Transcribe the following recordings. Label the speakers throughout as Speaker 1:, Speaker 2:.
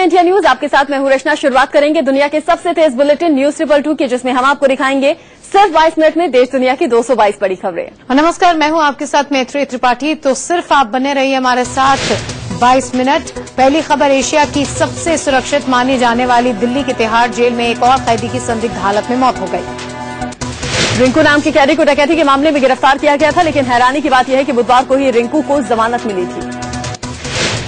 Speaker 1: हैं India news. आपके साथ मैं हूं रचना। शुरुआत करेंगे दुनिया के सबसे तेज बुलेटिन न्यूज 222 की, जिसमें हम आपको दिखाएंगे सिर्फ 22 मिनट में देश दुनिया की 222 बड़ी खबरें।
Speaker 2: नमस्कार, मैं हूं आपके साथ मैत्री त्रिपाठी। तो सिर्फ आप बने रहिए हमारे साथ 22 मिनट। पहली खबर, एशिया की सबसे सुरक्षित मानी जाने वाली दिल्ली की तिहाड़ जेल में एक और कैदी की संदिग्ध हालत में मौत हो गई।
Speaker 1: रिंकू नाम के कैदी को डकैती के मामले में गिरफ्तार किया गया था, लेकिन हैरानी की बात यह है कि बुधवार को ही रिंकू को जमानत मिली थी।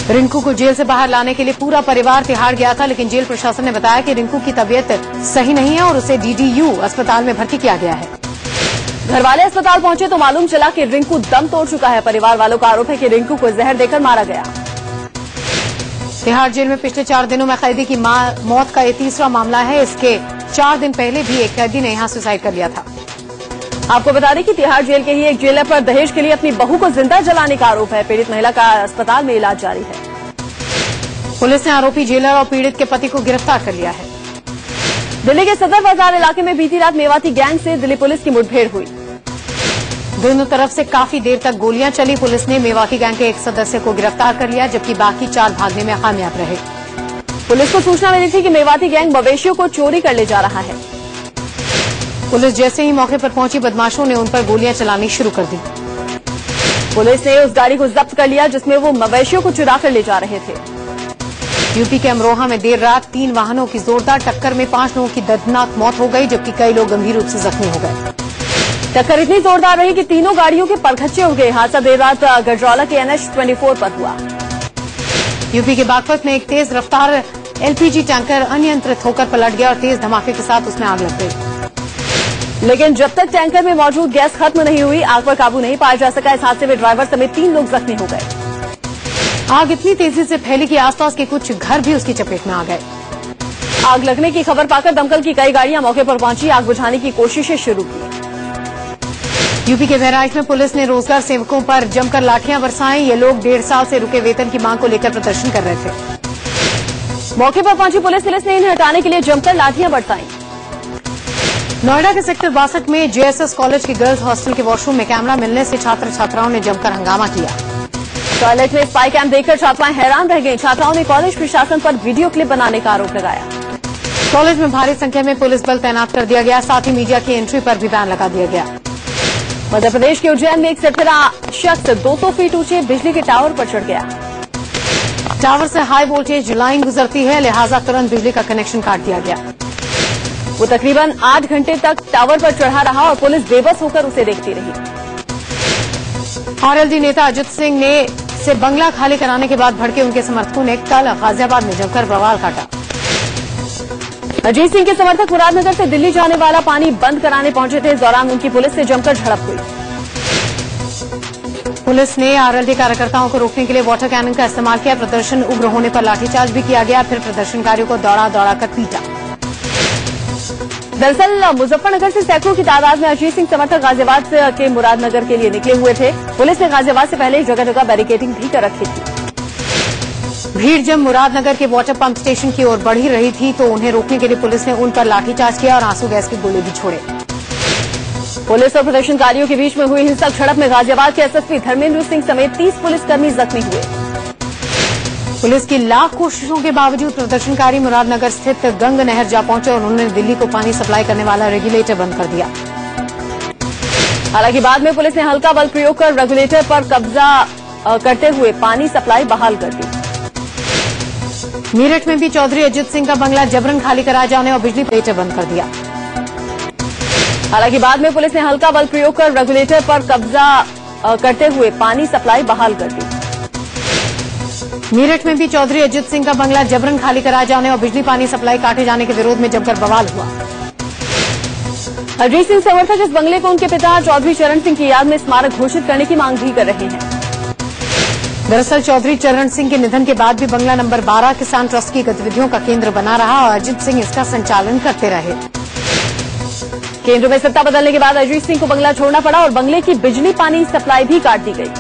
Speaker 2: रिंकू को जेल से बाहर लाने के लिए पूरा परिवार तिहाड़ गया था, लेकिन जेल प्रशासन ने बताया कि रिंकू की तबीयत सही नहीं है और उसे डीडीयू अस्पताल में भर्ती किया गया है।
Speaker 1: घर वाले अस्पताल पहुंचे तो मालूम चला कि रिंकू दम तोड़ चुका है। परिवार वालों का आरोप है कि रिंकू को जहर देकर मारा गया।
Speaker 2: तिहाड़ जेल में पिछले 4 दिनों में कैदी की मौत का ये तीसरा मामला है। इसके 4 दिन पहले भी एक कैदी ने यहां सुसाइड कर लिया था।
Speaker 1: आपको बता दें कि तिहाड़ जेल के ही एक जेलर पर दहेज के लिए अपनी बहू को जिंदा जलाने का आरोप है। पीड़ित महिला का अस्पताल में इलाज जारी है।
Speaker 2: पुलिस ने आरोपी जेलर और पीड़ित के पति को गिरफ्तार कर लिया है।
Speaker 1: दिल्ली के सदर बाजार इलाके में बीती रात मेवाती गैंग से दिल्ली पुलिस की मुठभेड़ हुई।
Speaker 2: दोनों तरफ से काफी देर तक गोलियां चली। पुलिस ने मेवाती गैंग के एक सदस्य को गिरफ्तार कर लिया, जबकि बाकी 4 भागने में कामयाब रहे।
Speaker 1: पुलिस को सूचना मिली थी कि मेवाती गैंग मवेशियों को चोरी कर ले जा रहा है।
Speaker 2: पुलिस जैसे ही मौके पर पहुंची, बदमाशों ने उन पर गोलियां चलानी शुरू कर दी।
Speaker 1: पुलिस ने उस गाड़ी को जब्त कर लिया जिसमें वो मवेशियों को चुरा कर ले जा रहे थे।
Speaker 2: यूपी के अमरोहा में देर रात 3 वाहनों की जोरदार टक्कर में 5 लोगों की दर्दनाक मौत हो गई, जबकि कई लोग गंभीर रूप से जख्मी हो गए।
Speaker 1: टक्कर इतनी जोरदार रही कि तीनों गाड़ियों के परखच्चे उड़ गए। हादसा देर रात गजरौला के NH 24 पर हुआ।
Speaker 2: यूपी के बागपत में एक तेज रफ्तार LPG टैंकर अनियंत्रित होकर पलट गया और तेज धमाके के साथ उसमें आग लग गई।
Speaker 1: लेकिन जब तक टैंकर में मौजूद गैस खत्म नहीं हुई, आग पर काबू नहीं पाया जा सका। इस हादसे में ड्राइवर समेत 3 लोग जख्मी हो गए।
Speaker 2: आग इतनी तेजी से फैली कि आसपास के कुछ घर भी उसकी चपेट में आ गए।
Speaker 1: आग लगने की खबर पाकर दमकल की कई गाड़ियां मौके पर पहुंची, आग बुझाने की कोशिशें शुरू की।
Speaker 2: यूपी के बहराइच में पुलिस ने रोजगार सेवकों पर जमकर लाठियां बरसाई। ये लोग 1.5 साल से रुके वेतन की मांग को लेकर प्रदर्शन कर रहे थे।
Speaker 1: मौके पर पहुंची पुलिस ने इन्हें हटाने के लिए जमकर लाठियां बरसाई।
Speaker 2: नोएडा के सेक्टर 62 में JSS कॉलेज के गर्ल्स हॉस्टल के वॉशरूम में कैमरा मिलने से छात्र छात्राओं ने जमकर हंगामा किया।
Speaker 1: टॉयलेट में स्पाई कैम देखकर छात्राएं हैरान रह गईं। छात्राओं ने कॉलेज प्रशासन पर वीडियो क्लिप बनाने का आरोप लगाया।
Speaker 2: कॉलेज में भारी संख्या में पुलिस बल तैनात कर दिया गया, साथ ही मीडिया की एंट्री पर भी बैन लगा दिया गया।
Speaker 1: मध्य प्रदेश के उज्जैन में एक सठेरा शख्स 200 फीट ऊंचे बिजली के टावर पर चढ़ गया।
Speaker 2: टावर से हाई वोल्टेज लाइन गुजरती है, लिहाजा तुरंत बिजली का कनेक्शन काट दिया गया।
Speaker 1: वो तकरीबन 8 घंटे तक टावर पर चढ़ा रहा और पुलिस बेबस होकर उसे देखती रही।
Speaker 2: RLD नेता अजित सिंह से बंगला खाली कराने के बाद भड़के उनके समर्थकों ने कल गाजियाबाद में जमकर बवाल काटा।
Speaker 1: अजीत सिंह के समर्थक मुरादनगर से दिल्ली जाने वाला पानी बंद कराने पहुंचे थे। इस दौरान उनकी पुलिस से जमकर झड़प हुई।
Speaker 2: पुलिस ने RLD कार्यकर्ताओं को रोकने के लिए वाटर कैनन का इस्तेमाल किया। प्रदर्शन उग्र होने पर लाठीचार्ज भी किया गया, फिर प्रदर्शनकारियों को दौड़ा दौड़ा कर पीटा।
Speaker 1: दरअसल मुजफ्फरनगर से सैकड़ों की तादाद में अजीत सिंह समर्थक गाजियाबाद के मुरादनगर के लिए निकले हुए थे। पुलिस ने गाजियाबाद से पहले जगह जगह बैरिकेडिंग भी कर रखी थी।
Speaker 2: भीड़ जब मुरादनगर के वाटर पंप स्टेशन की ओर बढ़ी रही थी तो उन्हें रोकने के लिए पुलिस ने उन पर लाठीचार्ज किया और आंसू गैस के गोले भी छोड़े।
Speaker 1: पुलिस और प्रदर्शनकारियों के बीच में हुई हिंसक झड़प में गाजियाबाद के SSP धर्मेंद्र सिंह समेत 30 पुलिसकर्मी जख्मी हुए।
Speaker 2: पुलिस की लाख कोशिशों के बावजूद प्रदर्शनकारी मुरादनगर स्थित गंग नहर जा पहुंचे और उन्होंने दिल्ली को पानी सप्लाई करने वाला रेगुलेटर बंद कर दिया।
Speaker 1: हालांकि बाद में पुलिस ने हल्का बल प्रयोग कर रेगुलेटर पर कब्जा करते हुए पानी सप्लाई बहाल कर दी।
Speaker 2: मेरठ में भी चौधरी अजित सिंह का बंगला जबरन खाली कराए जाने और बिजली रेगुलेटर बंद कर दिया।
Speaker 1: हालांकि बाद में पुलिस ने हल्का बल प्रयोग कर रेगुलेटर पर कब्जा करते हुए पानी सप्लाई बहाल कर दी।
Speaker 2: मेरठ में भी चौधरी अजित सिंह का बंगला जबरन खाली कराए जाने और बिजली पानी सप्लाई काटे जाने के विरोध में जमकर बवाल हुआ।
Speaker 1: अजीत सिंह समर्थक इस बंगले को उनके पिता चौधरी चरण सिंह की याद में स्मारक घोषित करने की मांग भी कर रहे हैं।
Speaker 2: दरअसल चौधरी चरण सिंह के निधन के बाद भी बंगला नंबर 12 किसान ट्रस्ट की गतिविधियों का केंद्र बना रहा और अजित सिंह इसका संचालन करते रहे।
Speaker 1: केंद्र में सत्ता बदलने के बाद अजीत सिंह को बंगला छोड़ना पड़ा और बंगले की बिजली पानी सप्लाई भी काट दी गई।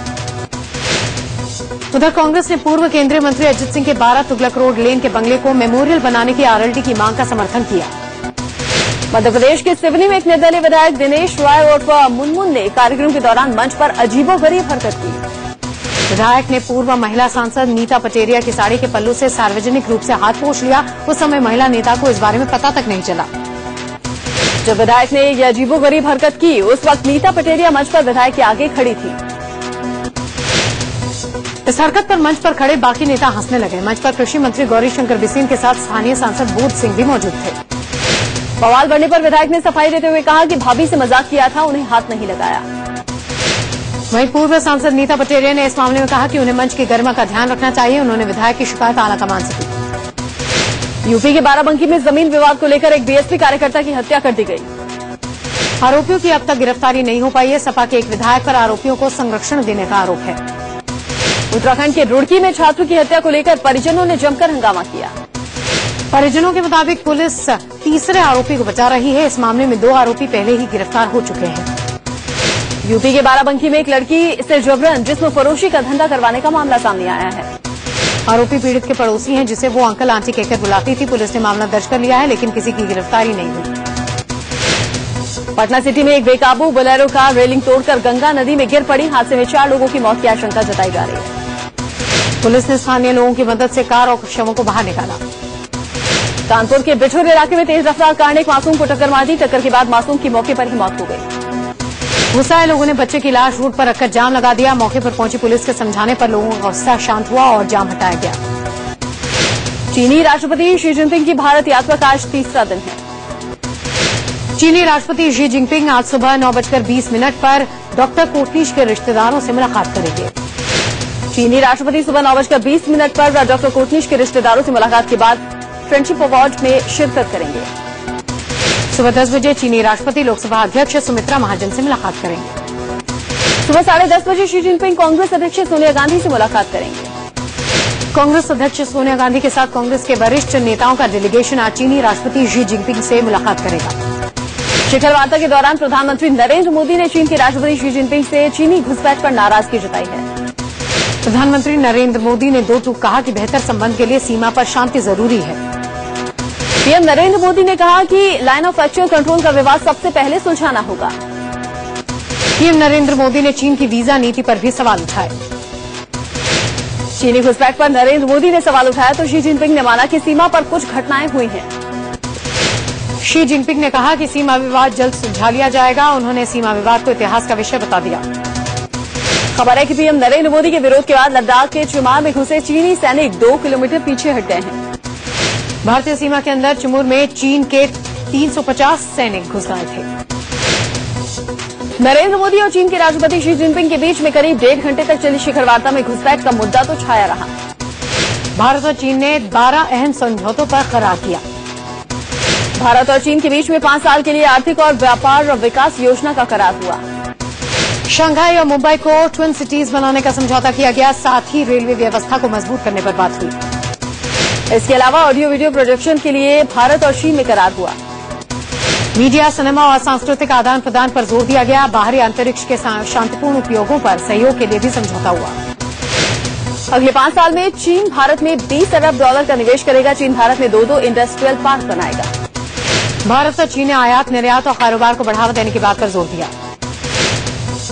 Speaker 2: उधर कांग्रेस ने पूर्व केंद्रीय मंत्री अजित सिंह के 12 तुगलक रोड लेन के बंगले को मेमोरियल बनाने की RLD की मांग का समर्थन किया।
Speaker 1: मध्य प्रदेश के सिवनी में एक निर्दलीय विधायक दिनेश रॉय उर्फ मुनमुन ने कार्यक्रम के दौरान मंच पर अजीबोगरीब हरकत की।
Speaker 2: विधायक ने पूर्व महिला सांसद नीता पटेरिया की साड़ी के पल्लू से सार्वजनिक रूप से हाथ पोंछ लिया। उस समय महिला नेता को इस बारे में पता तक नहीं चला।
Speaker 1: जब विधायक ने यह अजीबोगरीब हरकत की, उस वक्त नीता पटेरिया मंच पर विधायक के आगे खड़ी थी।
Speaker 2: इस हरकत पर मंच पर खड़े बाकी नेता हंसने लगे। मंच पर कृषि मंत्री गौरीशंकर बिसेन के साथ स्थानीय सांसद बोध सिंह भी मौजूद थे।
Speaker 1: बवाल बढ़ने पर विधायक ने सफाई देते हुए कहा कि भाभी से मजाक किया था, उन्हें हाथ नहीं लगाया।
Speaker 2: वहीं पूर्व सांसद नीता पटेरिया ने इस मामले में कहा कि उन्हें मंच की गरिमा का ध्यान रखना चाहिए। उन्होंने विधायक की शिकायत आलाकमान से की।
Speaker 1: यूपी के बाराबंकी में जमीन विवाद को लेकर एक बीएसपी कार्यकर्ता की हत्या कर दी गई।
Speaker 2: आरोपियों की अब तक गिरफ्तारी नहीं हो पाई है। सपा के एक विधायक पर आरोपियों को संरक्षण देने का आरोप है।
Speaker 1: उत्तराखंड के रुड़की में छात्र की हत्या को लेकर परिजनों ने जमकर हंगामा किया।
Speaker 2: परिजनों के मुताबिक पुलिस तीसरे आरोपी को बचा रही है। इस मामले में 2 आरोपी पहले ही गिरफ्तार हो चुके हैं।
Speaker 1: यूपी के बाराबंकी में एक लड़की से जबरन जिस्म फरोशी का धंधा करवाने का मामला सामने आया है।
Speaker 2: आरोपी पीड़ित के पड़ोसी हैं, जिसे वो अंकल आंटी कहकर बुलाती थी। पुलिस ने मामला दर्ज कर लिया है, लेकिन किसी की गिरफ्तारी नहीं हुई।
Speaker 1: पटना सिटी में एक बेकाबू बोलेरो कार रेलिंग तोड़कर गंगा नदी में गिर पड़ी। हादसे में 4 लोगों की मौत की आशंका जताई जा रही है।
Speaker 2: पुलिस ने स्थानीय लोगों की मदद से कार और शवों को बाहर निकाला।
Speaker 1: कानपुर के बिठूर इलाके में तेज रफ्तार कार ने एक मासूम को टक्कर मार दी। टक्कर के बाद मासूम की मौके पर ही मौत हो गई।
Speaker 2: गुस्साए लोगों ने बच्चे की लाश रोड पर रखकर जाम लगा दिया। मौके पर पहुंची पुलिस के समझाने पर लोगों का गुस्सा शांत हुआ और जाम हटाया गया।
Speaker 1: चीनी राष्ट्रपति शी जिनपिंग की भारत यात्रा का आज तीसरा दिन है।
Speaker 2: चीनी राष्ट्रपति शी जिनपिंग आज सुबह 9:20 पर डॉक्टर कोटनीश के रिश्तेदारों से मुलाकात करेंगे।
Speaker 1: चीनी राष्ट्रपति सुबह 9:20 पर डॉक्टर कोटनीश के रिश्तेदारों से मुलाकात के बाद फ्रेंडशिप अवार्ड में शिरकत करेंगे।
Speaker 2: सुबह 10 बजे चीनी राष्ट्रपति लोकसभा अध्यक्ष सुमित्रा महाजन से मुलाकात करेंगे।
Speaker 1: सुबह 10:30 बजे शी जिनपिंग कांग्रेस अध्यक्ष सोनिया गांधी से मुलाकात करेंगे।
Speaker 2: कांग्रेस अध्यक्ष सोनिया गांधी के साथ कांग्रेस के वरिष्ठ नेताओं का डेलीगेशन आज चीनी राष्ट्रपति शी जिनपिंग से मुलाकात करेगा।
Speaker 1: शिखर वार्ता के दौरान प्रधानमंत्री नरेंद्र मोदी ने चीन के राष्ट्रपति शी जिनपिंग से चीनी घुसपैठ पर नाराजगी जताई है।
Speaker 2: प्रधानमंत्री नरेंद्र मोदी ने 2 टूक कहा कि बेहतर संबंध के लिए सीमा पर शांति जरूरी है।
Speaker 1: पीएम नरेंद्र मोदी ने कहा कि लाइन ऑफ एक्चुअल कंट्रोल का विवाद सबसे पहले सुलझाना होगा।
Speaker 2: पीएम नरेंद्र मोदी ने चीन की वीजा नीति पर भी सवाल उठाए।
Speaker 1: चीनी घुसपैठ पर नरेंद्र मोदी ने सवाल उठाया तो शी जिनपिंग ने माना कि सीमा पर कुछ घटनाएं हुई हैं।
Speaker 2: शी जिनपिंग ने कहा कि सीमा विवाद जल्द सुलझा लिया जाएगा। उन्होंने सीमा विवाद को इतिहास का विषय बता दिया।
Speaker 1: खबर है कि पीएम नरेंद्र मोदी के विरोध के बाद लद्दाख के चिमार में घुसे चीनी सैनिक 2 किलोमीटर पीछे हट गए हैं।
Speaker 2: भारतीय सीमा के अंदर चिमूर में चीन के 350 सैनिक घुस गए थे।
Speaker 1: नरेंद्र मोदी और चीन के राष्ट्रपति शी जिनपिंग के बीच में करीब 1.5 घंटे तक चली शिखर वार्ता में घुसपैठ का मुद्दा तो छाया रहा।
Speaker 2: भारत और चीन ने 12 अहम समझौतों पर करार किया।
Speaker 1: भारत और चीन के बीच में 5 साल के लिए आर्थिक और व्यापार और विकास योजना का करार हुआ।
Speaker 2: शंघाई और मुंबई को ट्विन सिटीज बनाने का समझौता किया गया। साथ ही रेलवे व्यवस्था को मजबूत करने पर बात हुई।
Speaker 1: इसके अलावा ऑडियो वीडियो प्रोडक्शन के लिए भारत और चीन में करार हुआ।
Speaker 2: मीडिया, सिनेमा और सांस्कृतिक आदान प्रदान पर जोर दिया गया। बाहरी अंतरिक्ष के शांतिपूर्ण उपयोगों पर सहयोग के लिए भी समझौता हुआ।
Speaker 1: अगले 5 साल में चीन भारत में $20 अरब का निवेश करेगा। चीन भारत में 2 इंडस्ट्रियल पार्क बनाएगा।
Speaker 2: भारत और चीन ने आयात, निर्यात और कारोबार को बढ़ावा देने की बात पर जोर दिया।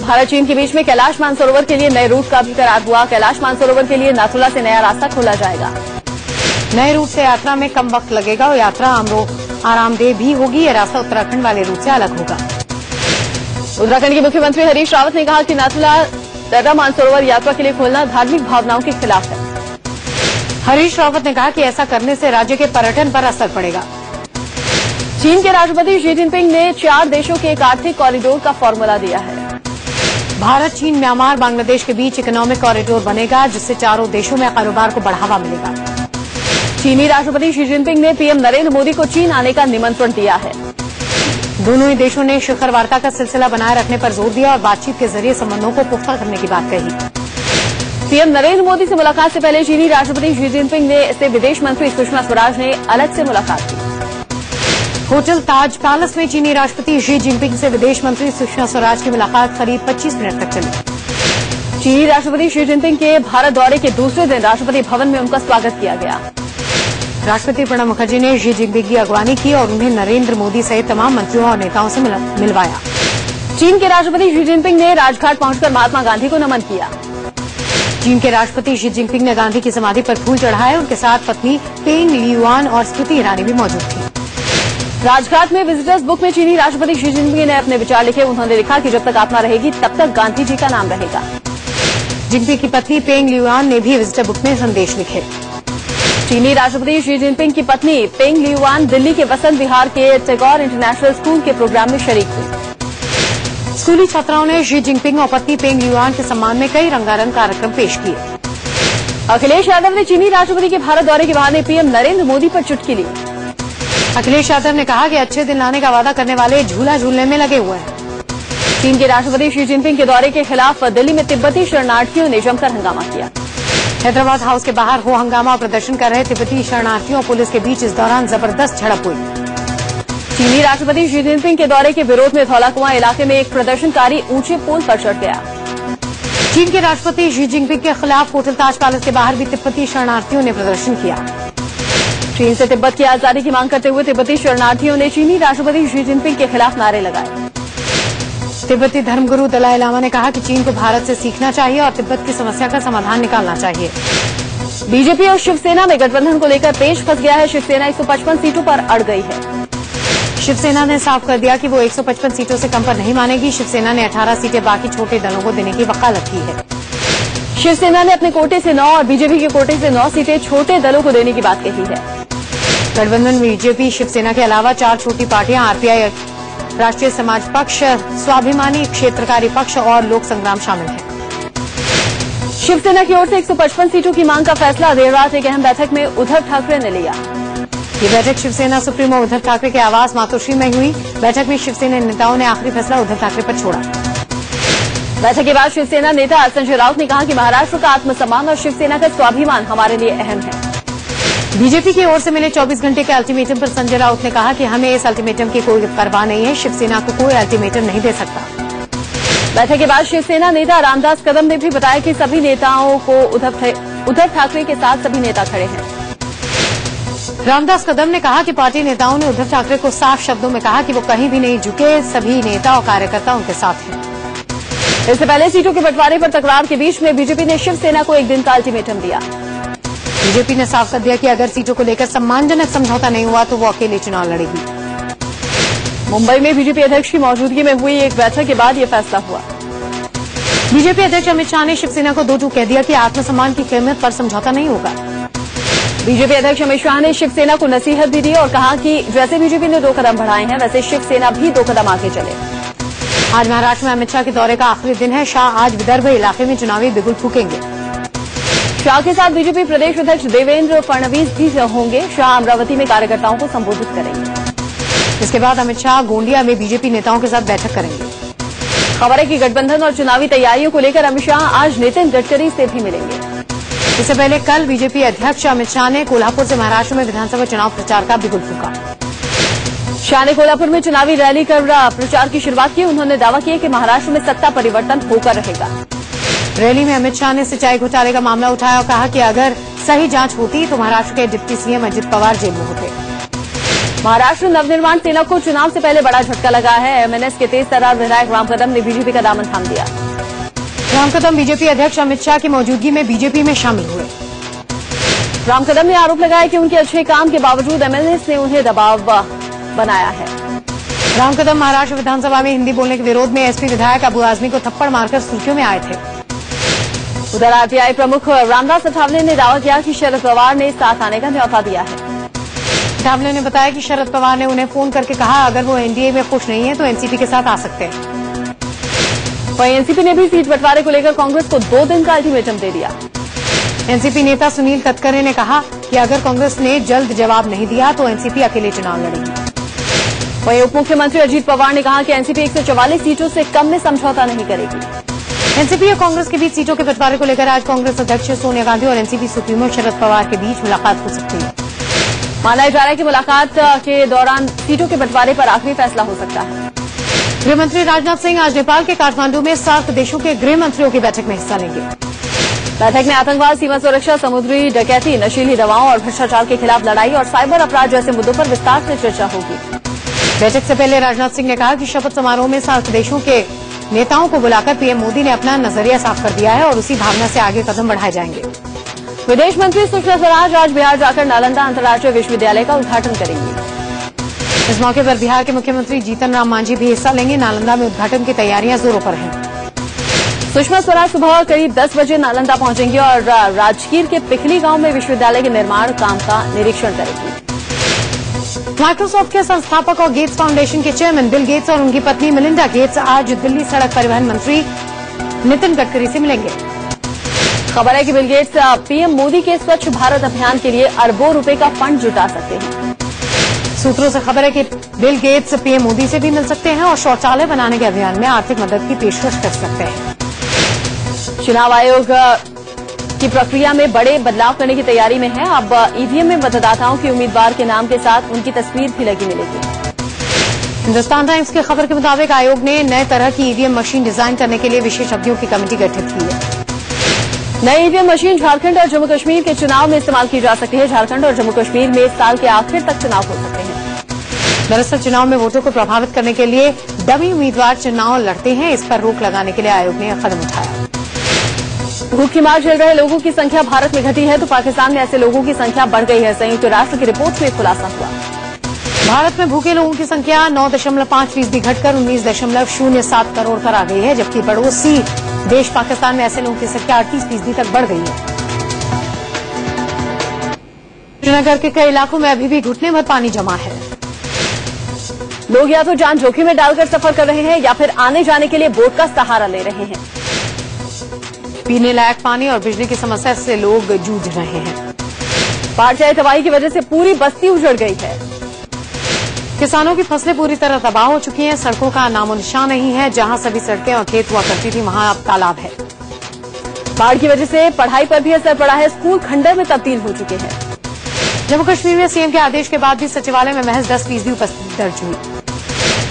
Speaker 1: भारत चीन के बीच में कैलाश मानसरोवर के लिए नए रूट का भी करार हुआ। कैलाश मानसरोवर के लिए नाथुला से नया रास्ता खोला जाएगा।
Speaker 2: नए रूट से यात्रा में कम वक्त लगेगा और यात्रा आरामदेह भी होगी। यह रास्ता उत्तराखंड वाले रूट से अलग होगा।
Speaker 1: उत्तराखंड के मुख्यमंत्री हरीश रावत ने कहा कि नाथुला दर्रा मानसरोवर यात्रा के लिए खोलना धार्मिक भावनाओं के खिलाफ है।
Speaker 2: हरीश रावत ने कहा कि ऐसा करने से राज्य के पर्यटन पर असर पड़ेगा।
Speaker 1: चीन के राष्ट्रपति शी जिनपिंग ने 4 देशों के एक आर्थिक कॉरिडोर का फॉर्मूला दिया है।
Speaker 2: भारत, चीन, म्यांमार, बांग्लादेश के बीच इकोनॉमिक कॉरिडोर बनेगा, जिससे चारों देशों में कारोबार को बढ़ावा मिलेगा।
Speaker 1: चीनी राष्ट्रपति शी जिनपिंग ने पीएम नरेंद्र मोदी को चीन आने का निमंत्रण दिया है।
Speaker 2: दोनों ही देशों ने शिखर वार्ता का सिलसिला बनाए रखने पर जोर दिया और बातचीत के जरिए संबंधों को पुख्ता करने की बात कही।
Speaker 1: पीएम नरेंद्र मोदी से मुलाकात से पहले चीनी राष्ट्रपति शी जिनपिंग से विदेश मंत्री सुषमा स्वराज ने अलग से मुलाकात की।
Speaker 2: होटल ताज पैलेस में चीनी राष्ट्रपति शी जिनपिंग से विदेश मंत्री सुषमा स्वराज की मुलाकात करीब 25 मिनट तक चली।
Speaker 1: चीनी राष्ट्रपति शी जिनपिंग के भारत दौरे के दूसरे दिन राष्ट्रपति भवन में उनका स्वागत किया गया।
Speaker 2: राष्ट्रपति प्रणब मुखर्जी ने शी जिनपिंग की अगवानी की और उन्हें नरेंद्र मोदी सहित तमाम मंत्रियों और नेताओं से मिलवाया।
Speaker 1: चीन के राष्ट्रपति शी जिनपिंग ने राजघाट पहुंचकर महात्मा गांधी को नमन किया।
Speaker 2: चीन के राष्ट्रपति शी जिनपिंग ने गांधी की समाधि पर फूल चढ़ाए। उनके साथ पत्नी पेंग लियुआन और स्मृति ईरानी भी मौजूद थी।
Speaker 1: राजघाट में विजिटर्स बुक में चीनी राष्ट्रपति शी जिनपिंग ने अपने विचार लिखे। उन्होंने लिखा कि जब तक आत्मा रहेगी तब तक गांधी जी का नाम रहेगा।
Speaker 2: जिनपिंग की पत्नी पेंग लियुआन ने भी विजिटर बुक में संदेश लिखे।
Speaker 1: चीनी राष्ट्रपति शी जिनपिंग की पत्नी पेंग लियुआन दिल्ली के वसंत विहार के टैगोर इंटरनेशनल स्कूल के प्रोग्राम में शरीक हुई।
Speaker 2: स्कूली छात्राओं ने शी जिनपिंग और पत्नी पेंग लियुआन के सम्मान में कई रंगारंग कार्यक्रम पेश किए।
Speaker 1: अखिलेश यादव ने चीनी राष्ट्रपति के भारत दौरे के बहाने पीएम नरेंद्र मोदी पर चुटकी ली।
Speaker 2: अखिलेश यादव ने कहा कि अच्छे दिन लाने का वादा करने वाले झूला झूलने में लगे हुए हैं।
Speaker 1: चीन के राष्ट्रपति शी जिनपिंग के दौरे के खिलाफ दिल्ली में तिब्बती शरणार्थियों ने जमकर हंगामा किया।
Speaker 2: हैदराबाद हाउस के बाहर हो हंगामा और प्रदर्शन कर रहे तिब्बती शरणार्थियों और पुलिस के बीच इस दौरान जबरदस्त झड़प हुई।
Speaker 1: चीनी राष्ट्रपति शी जिनपिंग के दौरे के विरोध में धौलाकुआं इलाके में एक प्रदर्शनकारी ऊंचे पोल पर चढ़ गया।
Speaker 2: चीन के राष्ट्रपति शी जिनपिंग के खिलाफ होटल ताज पैलेस के बाहर भी तिब्बती शरणार्थियों ने प्रदर्शन किया।
Speaker 1: चीन से तिब्बत की आजादी की मांग करते हुए तिब्बती शरणार्थियों ने चीनी राष्ट्रपति शी जिनपिंग के खिलाफ नारे लगाए।
Speaker 2: तिब्बती धर्मगुरु दलाई लामा ने कहा कि चीन को भारत से सीखना चाहिए और तिब्बत की समस्या का समाधान निकालना चाहिए।
Speaker 1: बीजेपी और शिवसेना में गठबंधन को लेकर पेच फंस गया है। शिवसेना 155 सीटों पर अड़ गई है।
Speaker 2: शिवसेना ने साफ कर दिया कि वो 155 सीटों से कम पर नहीं मानेगी। शिवसेना ने 18 सीटें बाकी छोटे दलों को देने की वकालत की है।
Speaker 1: शिवसेना ने अपने कोटे से 9 और बीजेपी के कोटे से 9 सीटें छोटे दलों को देने की बात कही है।
Speaker 2: गठबंधन में बीजेपी शिवसेना के अलावा 4 छोटी पार्टियां आरपीआई, राष्ट्रीय समाज पक्ष, स्वाभिमानी क्षेत्रकारी पक्ष और लोक संग्राम शामिल हैं।
Speaker 1: शिवसेना की ओर से 155 सीटों की मांग का फैसला देर रात एक अहम बैठक में उद्धव ठाकरे ने लिया।
Speaker 2: ये बैठक शिवसेना सुप्रीमो उद्धव ठाकरे के आवास मातोश्री में हुई। बैठक में शिवसेना नेताओं ने आखिरी फैसला उद्धव ठाकरे पर छोड़ा।
Speaker 1: बैठक के बाद शिवसेना नेता संजय राउत ने कहा कि महाराष्ट्र का आत्मसम्मान और शिवसेना का स्वाभिमान हमारे लिए अहम है।
Speaker 2: बीजेपी की ओर से मिले 24 घंटे के अल्टीमेटम पर संजय राउत ने कहा कि हमें इस अल्टीमेटम की कोई परवाह नहीं है। शिवसेना को कोई अल्टीमेटम नहीं दे सकता।
Speaker 1: बैठक के बाद शिवसेना नेता रामदास कदम ने भी बताया कि सभी नेताओं को उद्धव ठाकरे के साथ सभी नेता खड़े हैं।
Speaker 2: रामदास कदम ने कहा कि पार्टी नेताओं ने उद्धव ठाकरे को साफ शब्दों में कहा कि वो कहीं भी नहीं झुके। सभी नेता और कार्यकर्ता उनके साथ हैं।
Speaker 1: इससे पहले सीटों के बंटवारे पर तकरार के बीच में बीजेपी ने शिवसेना को एक दिन का अल्टीमेटम दिया।
Speaker 2: बीजेपी ने साफ कर दिया कि अगर सीटों को लेकर सम्मानजनक समझौता नहीं हुआ तो वो अकेले चुनाव लड़ेगी।
Speaker 1: मुंबई में बीजेपी अध्यक्ष की मौजूदगी में हुई एक बैठक के बाद ये फैसला हुआ।
Speaker 2: बीजेपी अध्यक्ष अमित शाह ने शिवसेना को 2 टूक कह दिया कि आत्मसम्मान की कीमत पर समझौता नहीं होगा।
Speaker 1: बीजेपी अध्यक्ष अमित शाह ने शिवसेना को नसीहत भी दी और कहा कि जैसे बीजेपी ने 2 कदम बढ़ाए हैं वैसे शिवसेना भी 2 कदम आगे चले।
Speaker 2: आज महाराष्ट्र में अमित शाह के दौरे का आखिरी दिन है। शाह आज विदर्भ इलाके में चुनावी बिगुल फूकेंगे।
Speaker 1: शाह के साथ बीजेपी प्रदेश अध्यक्ष देवेंद्र फडणवीस भी होंगे। शाह अमरावती में कार्यकर्ताओं को संबोधित करेंगे।
Speaker 2: इसके बाद अमित शाह गोंडिया में बीजेपी नेताओं के साथ बैठक करेंगे।
Speaker 1: खबर है कि गठबंधन और चुनावी तैयारियों को लेकर अमित शाह आज नितिन गडकरी से भी मिलेंगे।
Speaker 2: इससे पहले कल बीजेपी अध्यक्ष अमित शाह ने कोल्हापुर से महाराष्ट्र में विधानसभा चुनाव प्रचार का बिगुल फूका।
Speaker 1: शाह ने कोल्हापुर में चुनावी रैली कर प्रचार की शुरुआत की। उन्होंने दावा किया कि महाराष्ट्र में सत्ता परिवर्तन होकर रहेगा।
Speaker 2: रैली में अमित शाह ने सिंचाई घोटाले का मामला उठाया और कहा कि अगर सही जांच होती तो महाराष्ट्र के deputy CM Ajit Pawar jail में होते।
Speaker 1: महाराष्ट्र नवनिर्माण सेना को चुनाव से पहले बड़ा झटका लगा है। एमएनएस के तेज तर्रार विधायक राम कदम ने बीजेपी का दामन थाम दिया।
Speaker 2: राम कदम बीजेपी अध्यक्ष अमित शाह की मौजूदगी में बीजेपी में शामिल हुए।
Speaker 1: राम कदम ने आरोप लगाया कि उनके अच्छे काम के बावजूद एमएनएस ने उन्हें दबाव बनाया है।
Speaker 2: राम कदम महाराष्ट्र विधानसभा में हिंदी बोलने के विरोध में एसपी विधायक अबू आजमी को थप्पड़ मारकर सुर्खियों में आए थे।
Speaker 1: उधर आरपीआई प्रमुख रामदास अठावले ने दावा किया कि शरद पवार ने साथ आने का न्यौता दिया है।
Speaker 2: अठावले ने बताया कि शरद पवार ने उन्हें फोन करके कहा अगर वो एनडीए में खुश नहीं है तो एनसीपी के साथ आ सकते हैं।
Speaker 1: वहीं एनसीपी ने भी सीट बंटवारे को लेकर कांग्रेस को 2 दिन का अल्टीमेटम दे दिया।
Speaker 2: एनसीपी नेता सुनील तटकरे ने कहा कि अगर कांग्रेस ने जल्द जवाब नहीं दिया तो एनसीपी अकेले चुनाव लड़ेगी।
Speaker 1: वहीं उप मुख्यमंत्री अजीत पवार ने कहा कि एनसीपी 144 सीटों से कम में समझौता नहीं करेगी।
Speaker 2: एनसीपी और कांग्रेस के बीच सीटों के बंटवारे को लेकर आज कांग्रेस अध्यक्ष सोनिया गांधी और एनसीपी सुप्रीमो शरद पवार के बीच मुलाकात हो सकती है।
Speaker 1: माना जा रहा है कि मुलाकात के दौरान सीटों के बंटवारे पर आखिरी फैसला हो सकता है।
Speaker 2: गृहमंत्री राजनाथ सिंह आज नेपाल के काठमांडू में सार्क देशों के गृह मंत्रियों की बैठक में हिस्सा लेंगे।
Speaker 1: बैठक में आतंकवाद, सीमा सुरक्षा, समुद्री डकैती, नशीली दवाओं और भ्रष्टाचार के खिलाफ लड़ाई और साइबर अपराध जैसे मुद्दों पर विस्तार से चर्चा होगी।
Speaker 2: बैठक से पहले राजनाथ सिंह ने कहा कि शपथ समारोह में सार्क देशों के नेताओं को बुलाकर पीएम मोदी ने अपना नजरिया साफ कर दिया है और उसी भावना से आगे कदम बढ़ाए जाएंगे।
Speaker 1: विदेश मंत्री सुषमा स्वराज आज बिहार जाकर नालंदा अंतर्राष्ट्रीय विश्वविद्यालय का उद्घाटन करेंगी।
Speaker 2: इस मौके पर बिहार के मुख्यमंत्री जीतन राम मांझी भी हिस्सा लेंगे। नालंदा में उद्घाटन की तैयारियां जोरों पर हैं।
Speaker 1: सुषमा स्वराज सुबह करीब 10 बजे नालंदा पहुंचेंगी और राजगीर के पिखली गांव में विश्वविद्यालय के निर्माण काम का निरीक्षण करेंगी।
Speaker 2: माइक्रोसॉफ्ट के संस्थापक और गेट्स फाउंडेशन के चेयरमैन बिल गेट्स और उनकी पत्नी मिलिंडा गेट्स आज दिल्ली सड़क परिवहन मंत्री नितिन गडकरी से मिलेंगे।
Speaker 1: खबर है कि बिल गेट्स पीएम मोदी के स्वच्छ भारत अभियान के लिए अरबों रुपए का फंड जुटा सकते हैं।
Speaker 2: सूत्रों से खबर है कि बिल गेट्स पीएम मोदी से भी मिल सकते हैं और शौचालय बनाने के अभियान में आर्थिक मदद की पेशकश कर सकते हैं।
Speaker 1: चुनाव आयोग की प्रक्रिया में बड़े बदलाव करने की तैयारी में है। अब ईवीएम में मतदाताओं की उम्मीदवार के नाम के साथ उनकी तस्वीर भी लगी मिलेगी।
Speaker 2: हिंदुस्तान टाइम्स की खबर के मुताबिक आयोग ने नए तरह की ईवीएम मशीन डिजाइन करने के लिए विशेषज्ञों की कमेटी गठित की है।
Speaker 1: नई ईवीएम मशीन झारखंड और जम्मू कश्मीर के चुनाव में इस्तेमाल की जा सकती है। झारखंड और जम्मू कश्मीर में इस साल के आखिर तक चुनाव हो सकते हैं।
Speaker 2: दरअसल चुनाव में वोटों को प्रभावित करने के लिए डमी उम्मीदवार चुनाव लड़ते हैं। इस पर रोक लगाने के लिए आयोग ने यह कदम उठाया।
Speaker 1: भूख की मार झेल रहे लोगों की संख्या भारत में घटी है तो पाकिस्तान में ऐसे लोगों की संख्या बढ़ गई है। संयुक्त राष्ट्र की रिपोर्ट में खुलासा हुआ।
Speaker 2: भारत में भूखे लोगों की संख्या 9.5% घटकर 19.07 करोड़ पर आ गई है, जबकि पड़ोसी देश पाकिस्तान में ऐसे लोगों की संख्या 38% तक बढ़ गई है। श्रीनगर के कई इलाकों में अभी भी घुटने भर पानी जमा है।
Speaker 1: लोग या तो जान जोखिम में डालकर सफर कर रहे हैं या फिर आने जाने के लिए बोट का सहारा ले रहे हैं।
Speaker 2: पीने लायक पानी और बिजली की समस्या से लोग जूझ रहे हैं।
Speaker 1: बाढ़ से तबाही की वजह से पूरी बस्ती उजड़ गई है।
Speaker 2: किसानों की फसलें पूरी तरह तबाह हो चुकी हैं। सड़कों का नामो निशान नहीं है। जहां सभी सड़कें और खेत हुआ करती थी वहां अब तालाब है।
Speaker 1: बाढ़ की वजह से पढ़ाई पर भी असर पड़ा है। स्कूल खंडर में तब्दील हो चुके हैं।
Speaker 2: जम्मू कश्मीर में सीएम के आदेश के बाद भी सचिवालय में महज 10% उपस्थिति दर्ज हुई।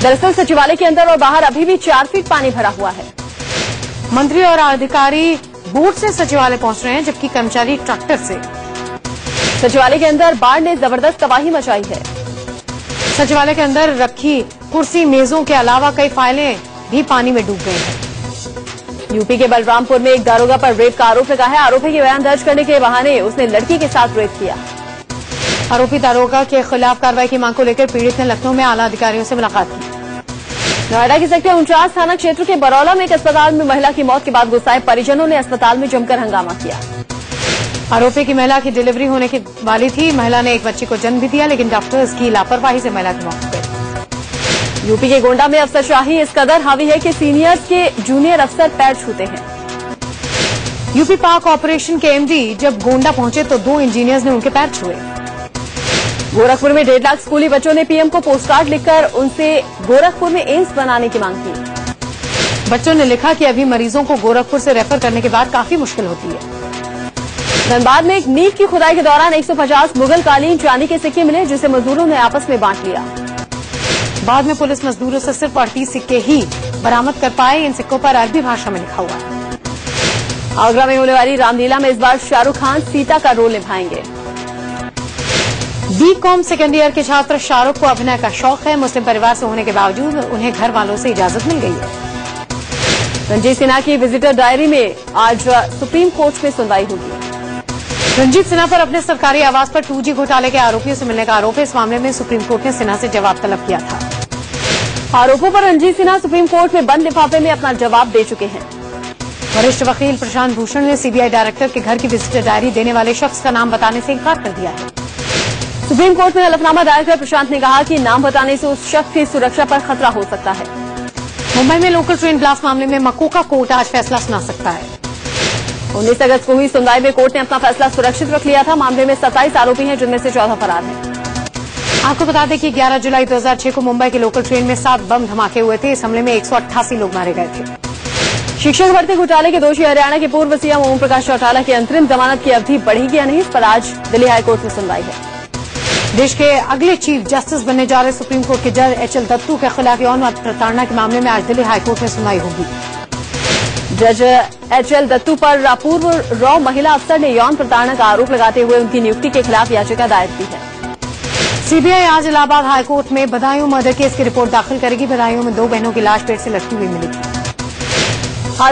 Speaker 1: दरअसल सचिवालय के अंदर और बाहर अभी भी 4 फीट पानी भरा हुआ है।
Speaker 2: मंत्री और अधिकारी बोट से सचिवालय पहुंच रहे हैं, जबकि कर्मचारी ट्रैक्टर से।
Speaker 1: सचिवालय के अंदर बाढ़ ने जबरदस्त तबाही मचाई है।
Speaker 2: सचिवालय के अंदर रखी कुर्सी मेजों के अलावा कई फाइलें भी पानी में डूब गई हैं।
Speaker 1: यूपी के बलरामपुर में एक दारोगा पर रेप का आरोप लगा है। आरोपी के बयान दर्ज करने के बहाने उसने लड़की के साथ रेप किया।
Speaker 2: आरोपी दारोगा के खिलाफ कार्रवाई की मांग को लेकर पीड़ित ने लखनऊ में आला अधिकारियों से मुलाकात की।
Speaker 1: नोएडा के सेक्टर 49 थाना क्षेत्र के बरौला में एक अस्पताल में महिला की मौत के बाद गुस्साए परिजनों ने अस्पताल में जमकर हंगामा किया।
Speaker 2: आरोपी की महिला की डिलीवरी होने की वाली थी। महिला ने एक बच्चे को जन्म भी दिया, लेकिन डॉक्टर्स की लापरवाही से महिला की मौत हो गई।
Speaker 1: यूपी के गोंडा में अफसरशाही इस कदर हावी है कि सीनियर्स के जूनियर अफसर पैर छूते हैं।
Speaker 2: यूपी पाक ऑपरेशन के एमडी जब गोंडा पहुंचे तो 2 इंजीनियर्स ने उनके पैर छुए।
Speaker 1: गोरखपुर में 1.5 लाख स्कूली बच्चों ने पीएम को पोस्टकार्ड लिखकर उनसे गोरखपुर में एम्स बनाने की मांग की।
Speaker 2: बच्चों ने लिखा कि अभी मरीजों को गोरखपुर से रेफर करने के बाद काफी मुश्किल होती है।
Speaker 1: धनबाद में एक नींव की खुदाई के दौरान 150 मुगल कालीन चांदी के सिक्के मिले, जिसे मजदूरों ने आपस में बांट लिया।
Speaker 2: बाद में पुलिस मजदूरों से सिर्फ 38 सिक्के ही बरामद कर पाए। इन सिक्कों पर अरबी भाषा में लिखा हुआ है।
Speaker 1: आगरा में होने वाली रामलीला में इस बार शाहरुख खान सीता का रोल निभाएंगे।
Speaker 2: बीकॉम सेकेंड ईयर के छात्र शाहरुख को अभिनय का शौक है। मुस्लिम परिवार से होने के बावजूद उन्हें घर वालों से इजाजत मिल गई है।
Speaker 1: रणजीत सिन्हा की विजिटर डायरी में आज सुप्रीम कोर्ट में सुनवाई होगी।
Speaker 2: रणजीत सिन्हा पर अपने सरकारी आवास पर 2G घोटाले के आरोपियों से मिलने का आरोप है। इस मामले में सुप्रीम कोर्ट ने सिन्हा से जवाब तलब किया था।
Speaker 1: आरोपों पर रणजीत सिन्हा सुप्रीम कोर्ट में बंद लिफाफे में अपना जवाब दे चुके हैं।
Speaker 2: वरिष्ठ वकील प्रशांत भूषण ने सीबीआई डायरेक्टर के घर की विजिटर डायरी देने वाले शख्स का नाम बताने से इनकार कर दिया है।
Speaker 1: सुप्रीम कोर्ट में हलफनामा दायर कर प्रशांत ने कहा कि नाम बताने से उस शख्स की सुरक्षा पर खतरा हो सकता है।
Speaker 2: मुंबई में लोकल ट्रेन ब्लास्ट मामले में मकोका कोर्ट आज फैसला सुना सकता है।
Speaker 1: 19 अगस्त को हुई सुनवाई में कोर्ट ने अपना फैसला सुरक्षित रख लिया था। मामले में 27 आरोपी हैं, जिनमें से 14 फरार हैं।
Speaker 2: आपको बता दें कि 11 जुलाई 2006 को मुंबई के लोकल ट्रेन में 7 बम धमाके हुए थे। इस हमले में 188 लोग मारे गए थे।
Speaker 1: शिक्षक भर्ती घोटाले के दोषी हरियाणा के पूर्व सीएम ओम प्रकाश चौटाला की अंतरिम जमानत की अवधि बढ़ेगी या नहीं, इस पर आज दिल्ली हाईकोर्ट में सुनवाई है।
Speaker 2: देश के अगले चीफ जस्टिस बनने जा रहे सुप्रीम कोर्ट के जज HL दत्तू के खिलाफ यौन प्रताड़ना के मामले में आज दिल्ली हाईकोर्ट में सुनवाई होगी।
Speaker 1: जज HL दत्तू पर पूर्व रॉ महिला अफसर ने यौन प्रताड़ना का आरोप लगाते हुए उनकी नियुक्ति के खिलाफ याचिका दायर की है।
Speaker 2: सीबीआई आज इलाहाबाद हाईकोर्ट में बदायूं मर्डर केस की रिपोर्ट दाखिल करेगी। बदायूं में 2 बहनों की लाश पेट से लटकी हुई मिली थी।